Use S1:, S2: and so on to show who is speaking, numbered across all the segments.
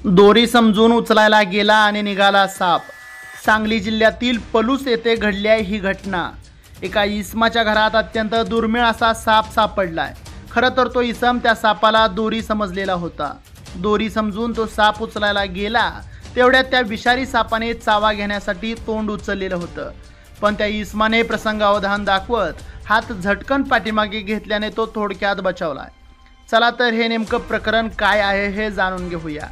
S1: दोरी समजून उचलायला गेला आणि निघाला साप। सांगली जिल्ह्यातील पलूस येथे घडली आहे ही घटना। एका इसमाच्या घरात अत्यंत दुर्मिळ असा साप सापडलाय। खरं तर तो इसम त्या सापाला दोरी समजलेला होता। दोरी समजून तो साप उचलायला गेला तेवढ्यात त्या विषारी सापाने चावा घेण्यासाठी तोंड उचललेलं होतं, पण त्या इसमाने प्रसंगावधान दाखवत हात झटकन पाठीमागे घेतल्याने तो थोडक्यात बचावलाय। चला तर हे नेमकं प्रकरण काय आहे हे जाणून घेऊया।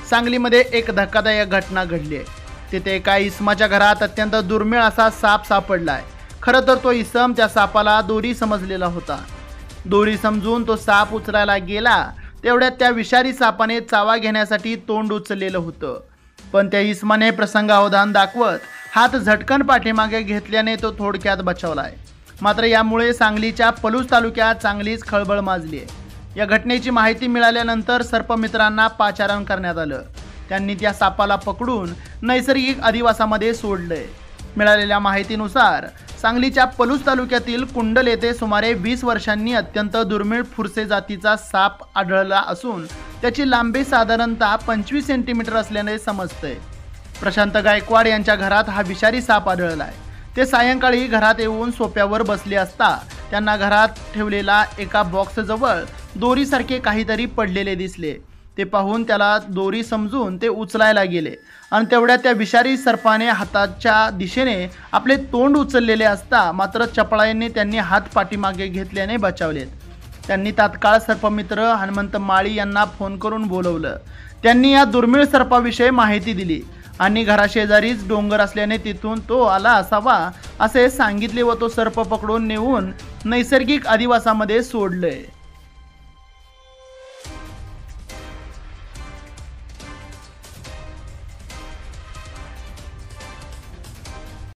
S1: सांगलीमध्ये एक धक्कादायक घटना घडली आहे। तिथे एका इसमाच्या घरात अत्यंत दुर्मिळ असा साप सापडलाय। खरं तर तो इसम त्या सापाला दोरी समजलेला होता। दोरी समजून तो साप उचलायला गेला तेवढ्यात त्या विषारी सापाने चावा घेण्यासाठी तोंड उचललेलं होतं, पण त्या इसमाने प्रसंगावधान दाखवत हात झटकन पाठीमागे घेतल्याने तो थोडक्यात बचावलाय। मात्र यामुळे सांगलीच्या पलूस तालुक्यात चांगलीच खळबळ माजली आहे। या घटनेची माहिती मिळाल्यानंतर सर्पमित्रांना पाचारण करण्यात आलं। त्यांनी त्या सापाला पकडून नैसर्गिक अधिवासामध्ये सोडलंय। मिळालेल्या माहितीनुसार सांगलीच्या पलूस तालुक्यातील कुंडल येथे सुमारे 20 वर्षांनी अत्यंत दुर्मिळ फुरसे जातीचा साप आढळला असून त्याची लांबी साधारणतः 25 सेंटीमीटर असल्याने समजतंय। प्रशांत गायकवाड यांच्या घरात हा विषारी साप आढळलाय। ते सायंकाळी घरात येऊन सोफ्यावर बसले असता त्यांना घरात ठेवलेला एका बॉक्सजवळ दोरीसारखे काहीतरी पडलेले दिसले। ते पाहून त्याला दोरी समजून ते उचलायला गेले आणि तेवढ्या त्या विषारी सर्पाने हाताच्या दिशेने आपले तोंड उचललेले असता मात्र चपळाईने त्यांनी हात पाठीमागे घेतल्याने बचावलेत। त्यांनी तात्काळ सर्पमित्र हनुमंत माळी यांना फोन करून बोलवलं। त्यांनी या दुर्मिळ सर्पाविषयी माहिती दिली आणि घराशेजारीच डोंगर असल्याने तिथून तो आला असावा असे सांगितले व तो सर्प पकडून नेऊन नैसर्गिक अधिवासामध्ये सोडले।